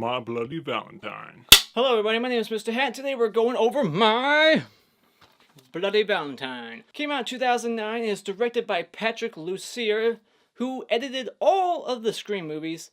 my Bloody Valentine. Hello everybody, my name is Mr. Hat. Today we're going over my Bloody Valentine. Came out in 2009 and is directed by Patrick Lussier, who edited all of the Scream movies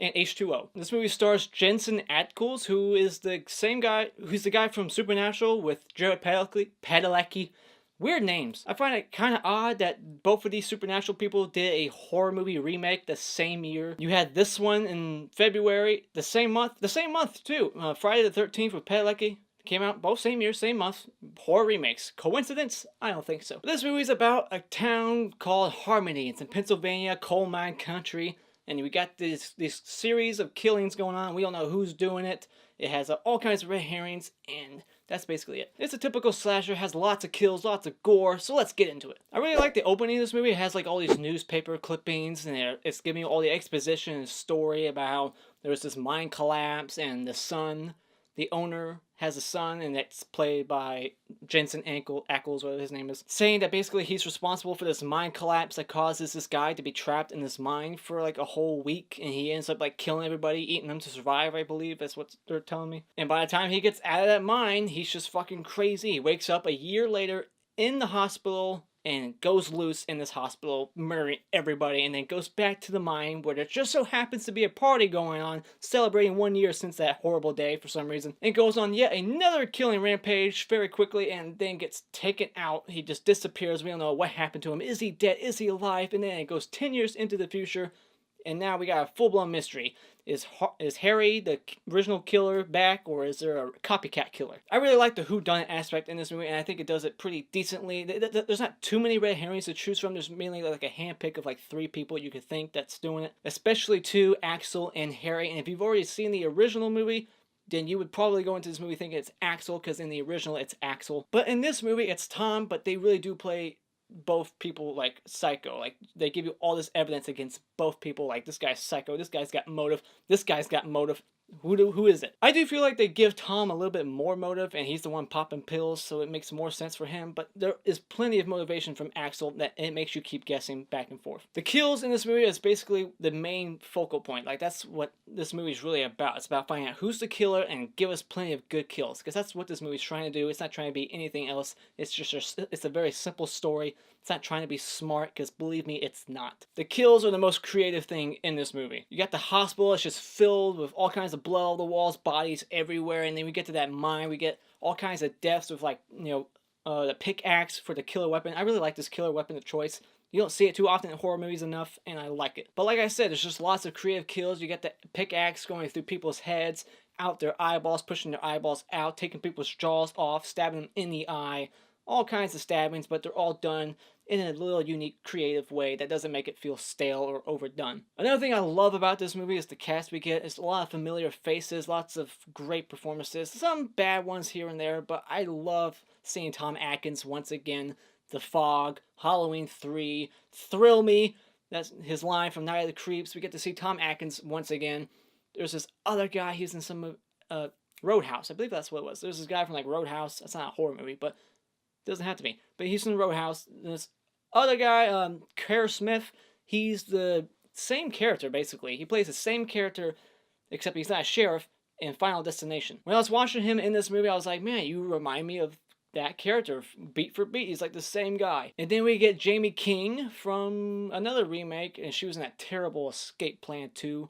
and H2O. This movie stars Jensen Ackles, who is the same guy, who's the guy from Supernatural with Jared Padalecki. Weird names. I find it kind of odd that both of these Supernatural people did a horror movie remake the same year. You had this one in February, the same month too. Friday the 13th with Padalecki came out both same year, same month. Horror remakes. Coincidence? I don't think so. This movie is about a town called Harmony. It's in Pennsylvania, coal mine country. And we got this series of killings going on. We don't know who's doing it. It has all kinds of red herrings, and that's basically it. It's a typical slasher, has lots of kills, lots of gore, so let's get into it. I really like the opening of this movie. It has like all these newspaper clippings, and it's giving you all the exposition and story about how there was this mine collapse, and the son, the owner, has a son, and it's played by Jensen Ackles, whatever his name is, saying that basically he's responsible for this mine collapse that causes this guy to be trapped in this mine for like a whole week, and he ends up like killing everybody, eating them to survive, I believe. That's what they're telling me. And by the time he gets out of that mine, he's just fucking crazy. He wakes up a year later in the hospital and goes loose in this hospital, murdering everybody, and then goes back to the mine where there just so happens to be a party going on, celebrating 1 year since that horrible day for some reason, and goes on yet another killing rampage very quickly, and then gets taken out. He just disappears. We don't know what happened to him. Is he dead? Is he alive? And then it goes 10 years into the future, and now we got a full-blown mystery. Is Harry, the original killer, back, or is there a copycat killer? I really like the whodunit aspect in this movie, and I think it does it pretty decently. There's not too many red herrings to choose from. There's mainly like a handpick of like 3 people you could think that's doing it, especially 2, Axel and Harry. And if you've already seen the original movie, then you would probably go into this movie thinking it's Axel, because in the original it's Axel. But in this movie it's Tom, but they really do play both people like psycho. Like they give you all this evidence against both people, like this guy's psycho, this guy's got motive, this guy's got motive. Who is it? I do feel like they give Tom a little bit more motive, and he's the one popping pills, so it makes more sense for him, but there is plenty of motivation from Axel that it makes you keep guessing back and forth. The kills in this movie is basically the main focal point. Like that's what this movie is really about. It's about finding out who's the killer and give us plenty of good kills, because that's what this movie's trying to do. It's not trying to be anything else. It's a very simple story. It's not trying to be smart, because believe me, it's not. The kills are the most creative thing in this movie. You got the hospital, it's just filled with all kinds of blood all the walls, bodies everywhere, and then we get to that mine, we get all kinds of deaths with like, the pickaxe for the killer weapon. I really like this killer weapon of choice. You don't see it too often in horror movies enough, and I like it. But like I said, there's just lots of creative kills. You get the pickaxe going through people's heads, out their eyeballs, pushing their eyeballs out, taking people's jaws off, stabbing them in the eye. All kinds of stabbings, but they're all done in a little unique, creative way that doesn't make it feel stale or overdone. Another thing I love about this movie is the cast we get. It's a lot of familiar faces, lots of great performances, some bad ones here and there, but I love seeing Tom Atkins once again. The Fog, Halloween 3, Thrill Me. That's his line from Night of the Creeps. We get to see Tom Atkins once again. There's this other guy, he's in some Roadhouse. I believe that's what it was. There's this guy from like Roadhouse. That's not a horror movie, but doesn't have to be. But he's in Roadhouse. This other guy, Kerr Smith, he's the same character, basically. He plays the same character, except he's not a sheriff, in Final Destination. When I was watching him in this movie, I was like, man, you remind me of that character, beat for beat. He's like the same guy. And then we get Jamie King from another remake, and she was in that terrible Escape Plan 2.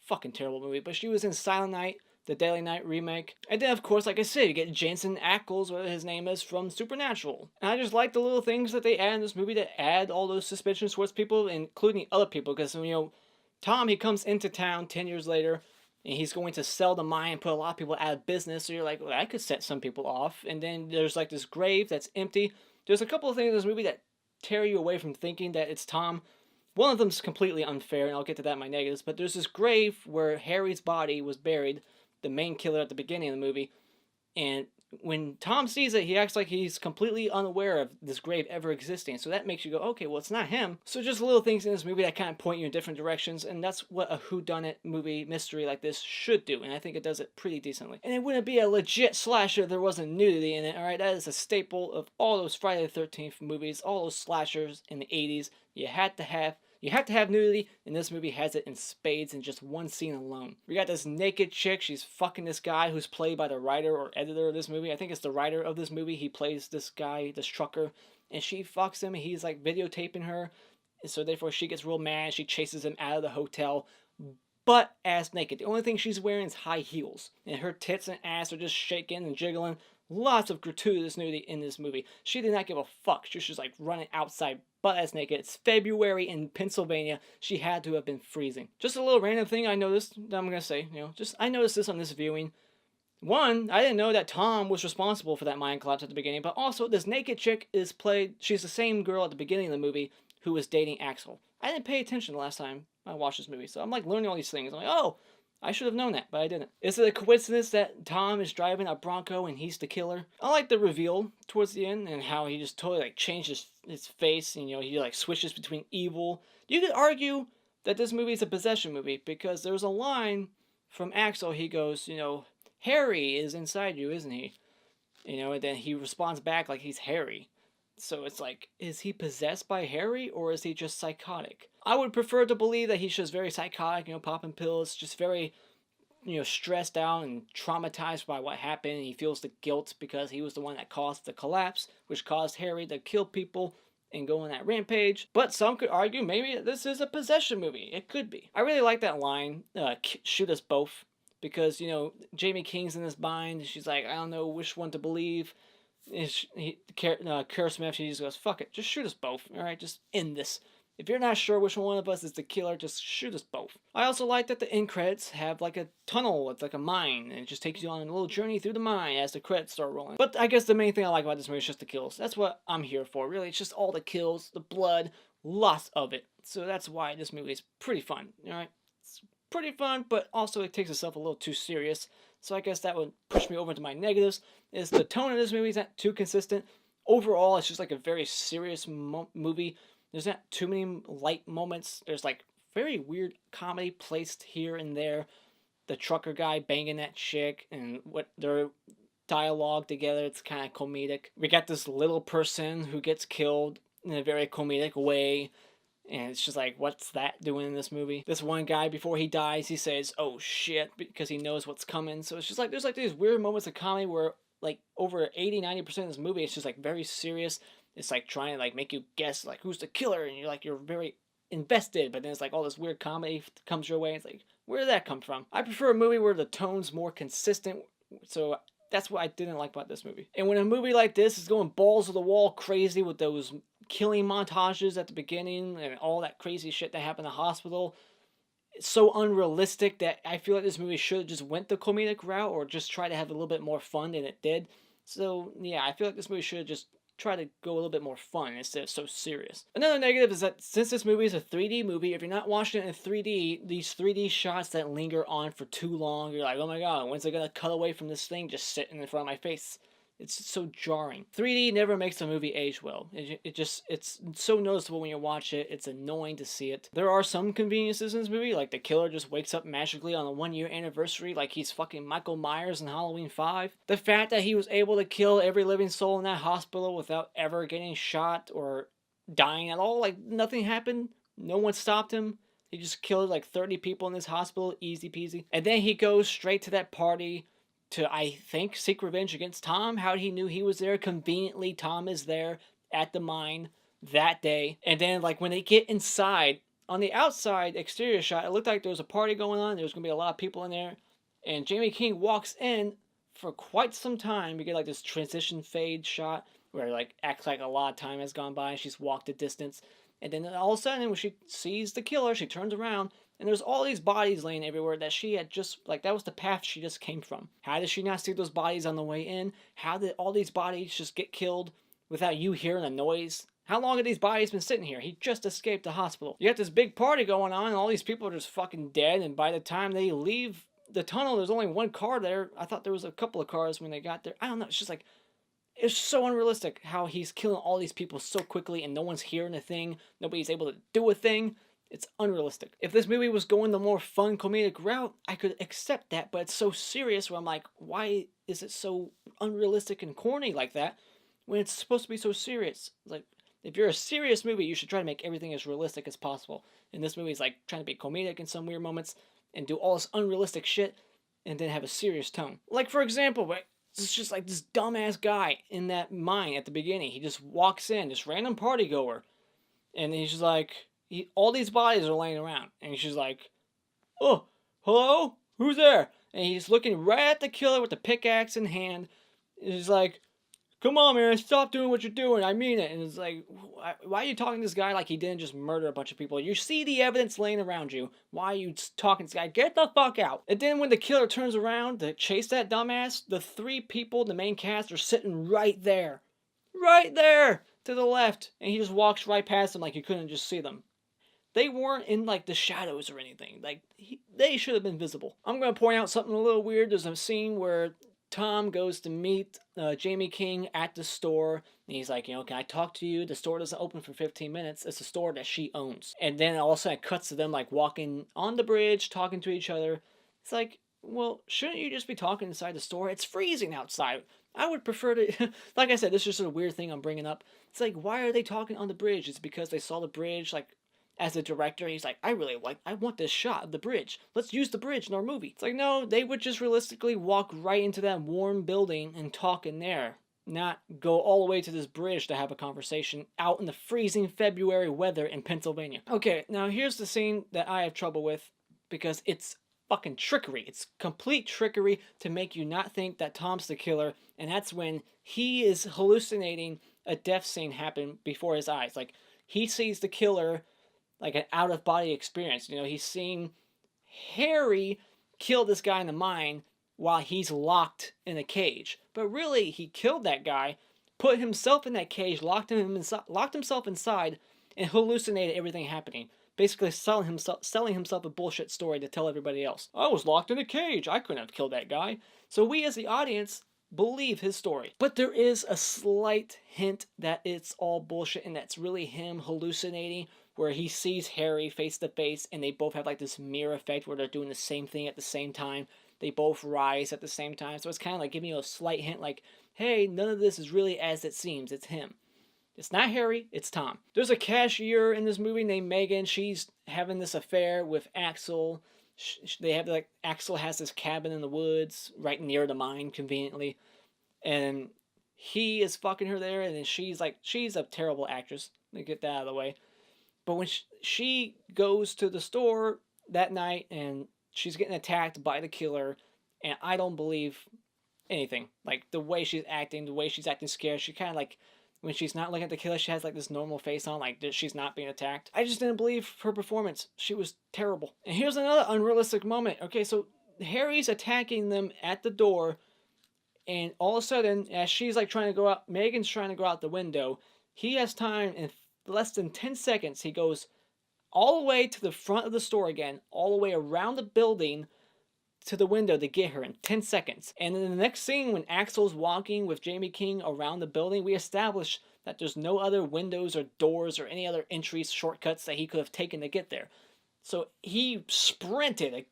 Fucking terrible movie. But she was in Silent Night, the Deadly Night remake. And then, of course, like I said, you get Jensen Ackles, whatever his name is, from Supernatural. And I just like the little things that they add in this movie to add all those suspicions towards people, including other people. Because, Tom, he comes into town 10 years later, and he's going to sell the mine and put a lot of people out of business. So you're like, well, that could set some people off. And then there's like this grave that's empty. There's a couple of things in this movie that tear you away from thinking that it's Tom. One of them's completely unfair, and I'll get to that in my negatives. But there's this grave where Harry's body was buried, the main killer at the beginning of the movie, and when Tom sees it, he acts like he's completely unaware of this grave ever existing, so that makes you go, okay, well, it's not him. So just little things in this movie that kind of point you in different directions, and that's what a whodunit movie mystery like this should do, and I think it does it pretty decently. And it wouldn't be a legit slasher if there wasn't nudity in it, alright? That is a staple of all those Friday the 13th movies, all those slashers in the 80s. You had to have You have to have nudity, and this movie has it in spades in just one scene alone. We got this naked chick, she's fucking this guy who's played by the writer or editor of this movie. I think it's the writer of this movie. He plays this guy, this trucker, and she fucks him, and he's like videotaping her, and so therefore she gets real mad. She chases him out of the hotel, butt ass naked. The only thing she's wearing is high heels, and her tits and ass are just shaking and jiggling. Lots of gratuitous nudity in this movie. She did not give a fuck. She was just like running outside butt ass naked. It's February in Pennsylvania. She had to have been freezing. Just a little random thing I noticed that I'm gonna say, I noticed this on this viewing. One, I didn't know that Tom was responsible for that mind collapse at the beginning, but also this naked chick she's the same girl at the beginning of the movie who was dating Axel. I didn't pay attention the last time I watched this movie, so I'm like learning all these things. I'm like, oh, I should have known that, but I didn't. Is it a coincidence that Tom is driving a Bronco and he's the killer? I like the reveal towards the end and how he just totally like changed his face and he like switches between evil. You could argue that this movie is a possession movie because there's a line from Axel. He goes, Harry is inside you, isn't he? And then he responds back like he's Harry. So it's like, is he possessed by Harry or is he just psychotic? I would prefer to believe that he's just very psychotic, popping pills, just very, stressed out and traumatized by what happened. He feels the guilt because he was the one that caused the collapse, which caused Harry to kill people and go on that rampage. But some could argue maybe this is a possession movie. It could be. I really like that line, shoot us both, because, Jamie King's in this bind, and she's like, I don't know which one to believe. Kara Smith, she just goes, fuck it, just shoot us both, alright, just end this. If you're not sure which one of us is the killer, just shoot us both. I also like that the end credits have like a tunnel, it's like a mine, and it just takes you on a little journey through the mine as the credits start rolling. But I guess the main thing I like about this movie is just the kills. That's what I'm here for, really. It's just all the kills, the blood, lots of it. So that's why this movie is pretty fun, alright? It's pretty fun, but also it takes itself a little too serious. So I guess that would push me over to my negatives, is the tone of this movie is not too consistent. Overall, it's just like a very serious movie. There's not too many light moments. There's like very weird comedy placed here and there. The trucker guy banging that chick and what their dialogue together, it's kind of comedic. We got this little person who gets killed in a very comedic way. And it's just like, what's that doing in this movie? This one guy, before he dies, he says, oh shit, because he knows what's coming. So it's just like, there's like these weird moments of comedy where like over 80-90% of this movie, it's just like very serious. It's like trying to like make you guess like who's the killer, and you're very invested, but then it's like all this weird comedy comes your way. It's like, where did that come from? I prefer a movie where the tone's more consistent, so that's what I didn't like about this movie. And when a movie like this is going balls to the wall crazy with those killing montages at the beginning and all that crazy shit that happened in the hospital, it's so unrealistic that I feel like this movie should have just went the comedic route or just try to have a little bit more fun than it did. So yeah, I feel like this movie should have just try to go a little bit more fun instead of so serious. Another negative is that since this movie is a 3D movie, if you're not watching it in 3D, these 3D shots that linger on for too long, you're like, oh my god, when's it gonna cut away from this thing just sitting in front of my face? It's so jarring. 3D never makes a movie age well. It's so noticeable when you watch it. It's annoying to see it. There are some conveniences in this movie, like the killer just wakes up magically on a 1-year anniversary like he's fucking Michael Myers in Halloween 5. The fact that he was able to kill every living soul in that hospital without ever getting shot or dying at all. Like, nothing happened. No one stopped him. He just killed like 30 people in this hospital, easy peasy. And then he goes straight to that party to, I think, seek revenge against Tom. How he knew he was there. Conveniently, Tom is there at the mine that day. And then, like, when they get inside, on the outside exterior shot, it looked like there was a party going on. There was going to be a lot of people in there. And Jamie King walks in for quite some time. We get, like, this transition fade shot where, like, acts like a lot of time has gone by. She's walked a distance. And then all of a sudden, when she sees the killer, she turns around. And there's all these bodies laying everywhere that she had just, like, that was the path she just came from. How did she not see those bodies on the way in? How did all these bodies just get killed without you hearing a noise? How long have these bodies been sitting here? He just escaped the hospital. You got this big party going on, and all these people are just fucking dead, and by the time they leave the tunnel, there's only one car there. I thought there was a couple of cars when they got there. I don't know, it's just like, it's so unrealistic how he's killing all these people so quickly, and no one's hearing a thing. Nobody's able to do a thing. It's unrealistic. If this movie was going the more fun comedic route, I could accept that, but it's so serious where I'm like, why is it so unrealistic and corny like that when it's supposed to be so serious? Like, If you're a serious movie, you should try to make everything as realistic as possible. And this movie is like trying to be comedic in some weird moments and do all this unrealistic shit and then have a serious tone. Like, for example, right, it's just like this dumbass guy in that mine at the beginning. He just walks in, this random party goer, and he's just like, all these bodies are laying around. And he's just like, oh, hello? Who's there? And he's looking right at the killer with the pickaxe in hand. And he's like, come on, man, stop doing what you're doing. I mean it. And it's like, why are you talking to this guy like he didn't just murder a bunch of people? You see the evidence laying around you. Why are you talking to this guy? Get the fuck out. And then when the killer turns around to chase that dumbass, the 3 people, the main cast, are sitting right there. Right there to the left. And he just walks right past them like you couldn't just see them. They weren't in, like, the shadows or anything. Like, they should have been visible. I'm going to point out something a little weird. There's a scene where Tom goes to meet Jamie King at the store. And he's like, can I talk to you? The store doesn't open for 15 minutes. It's a store that she owns. And then all of a sudden it cuts to them, like, walking on the bridge, talking to each other. It's like, well, shouldn't you just be talking inside the store? It's freezing outside. I would prefer to, like I said, this is just a weird thing I'm bringing up. It's like, why are they talking on the bridge? It's because they saw the bridge, like, as a director, he's like, I want this shot of the bridge. Let's use the bridge in our movie. It's like, no, they would just realistically walk right into that warm building and talk in there. Not go all the way to this bridge to have a conversation out in the freezing February weather in Pennsylvania. Okay, now here's the scene that I have trouble with because it's fucking trickery. It's complete trickery to make you not think that Tom's the killer, and that's when he is hallucinating a death scene happen before his eyes. Like, he sees the killer like an out-of-body experience. He's seeing Harry kill this guy in the mine while he's locked in a cage. But really, he killed that guy, put himself in that cage, locked himself inside, and hallucinated everything happening. Basically selling himself a bullshit story to tell everybody else. I was locked in a cage. I couldn't have killed that guy. So we as the audience believe his story. But there is a slight hint that it's all bullshit and that's really him hallucinating, where he sees Harry face to face and they both have like this mirror effect where they're doing the same thing at the same time. They both rise at the same time. So it's kind of like giving you a slight hint like, hey, none of this is really as it seems. It's him. It's not Harry, it's Tom. There's a cashier in this movie named Megan. She's having this affair with Axel. Axel has this cabin in the woods right near the mine, conveniently. And he is fucking her there, and then she's a terrible actress. Let me get that out of the way. But when she goes to the store that night and she's getting attacked by the killer, and I don't believe anything. Like, the way she's acting scared, she kind of like, when she's not looking at the killer, she has like this normal face on, like she's not being attacked. I just didn't believe her performance. She was terrible. And here's another unrealistic moment. Okay, so Harry's attacking them at the door, and all of a sudden, as she's like trying to go out, Megan's trying to go out the window, he has time in less than 10 seconds. He goes all the way to the front of the store again, all the way around the building to the window to get her in 10 seconds. And in the next scene, when Axel's walking with Jamie King around the building, we establish that there's no other windows or doors or any other entries, shortcuts that he could have taken to get there. So he sprinted a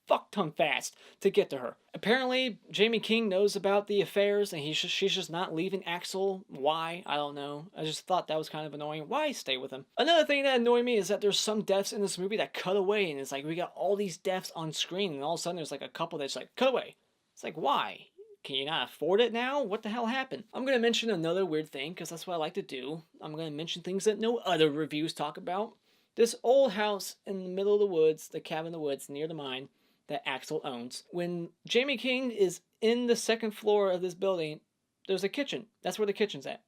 fuck ton fast to get to her. Apparently, Jamie King knows about the affairs and she's just not leaving Axel. Why? I don't know. I just thought that was kind of annoying. Why stay with him? Another thing that annoyed me is that there's some deaths in this movie that cut away, and it's like we got all these deaths on screen, and all of a sudden there's like a couple that's like, cut away. It's like, why? Can you not afford it now? What the hell happened? I'm going to mention another weird thing, because that's what I like to do. I'm going to mention things that no other reviews talk about. This old house in the middle of the woods, the cabin in the woods near the mine, that Axel owns. When Jamie King is in the second floor of this building, there's a kitchen. That's where the kitchen's at.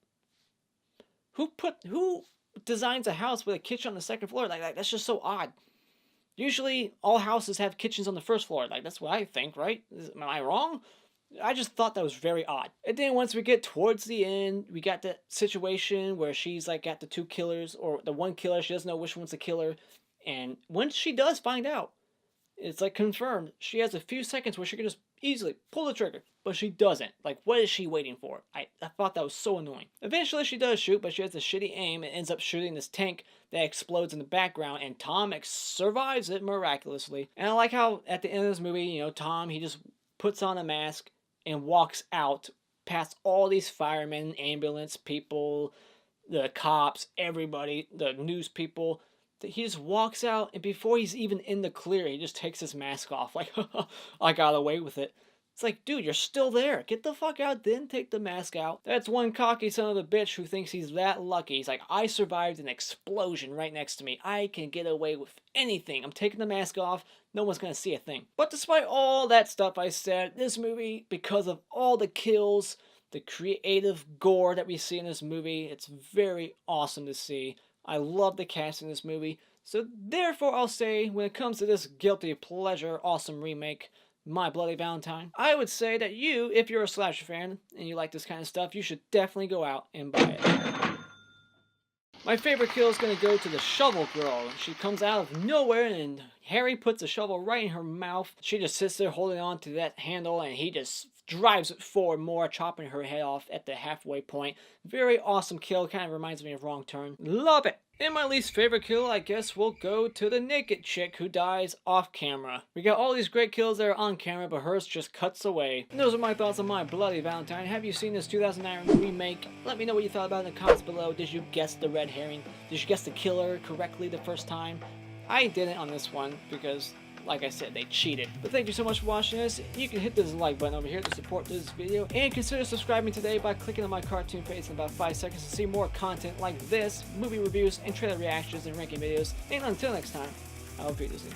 Who designs a house with a kitchen on the second floor? Like that's just so odd. Usually, all houses have kitchens on the first floor. Like, that's what I think, right? Am I wrong? I just thought that was very odd. And then once we get towards the end, we got the situation where she's like got the 2 killers, or the 1 killer. She doesn't know which one's the killer. And once she does find out, it's like confirmed. She has a few seconds where she can just easily pull the trigger, but she doesn't. Like, what is she waiting for? I thought that was so annoying. Eventually she does shoot, but she has a shitty aim and ends up shooting this tank that explodes in the background, and Tom survives it miraculously. And I like how at the end of this movie, Tom, he just puts on a mask and walks out past all these firemen, ambulance people, the cops, everybody, the news people. He just walks out, and before he's even in the clear, he just takes his mask off. Like, I got away with it. It's like, dude, you're still there. Get the fuck out, then take the mask out. That's one cocky son of a bitch who thinks he's that lucky. He's like, I survived an explosion right next to me. I can get away with anything. I'm taking the mask off. No one's gonna see a thing. But despite all that stuff I said, this movie, because of all the kills, the creative gore that we see in this movie, it's very awesome to see. I love the cast in this movie. So therefore I'll say, when it comes to this guilty pleasure awesome remake, My Bloody Valentine, I would say that you, if you're a slasher fan and you like this kind of stuff, you should definitely go out and buy it. My favorite kill is going to go to the shovel girl. She comes out of nowhere and Harry puts a shovel right in her mouth. She just sits there holding on to that handle and he just drives it forward more, chopping her head off at the halfway point. Very awesome kill, kind of reminds me of Wrong Turn. Love it! And my least favorite kill, I guess, will go to the naked chick who dies off camera. We got all these great kills that are on camera, but hers just cuts away. And those are my thoughts on My Bloody Valentine. Have you seen this 2009 remake? Let me know what you thought about it in the comments below. Did you guess the red herring? Did you guess the killer correctly the first time? I didn't on this one because, like I said, they cheated. But thank you so much for watching this. You can hit this like button over here to support this video. And consider subscribing today by clicking on my cartoon face in about 5 seconds to see more content like this, movie reviews, and trailer reactions and ranking videos. And until next time, I'll be Lussier.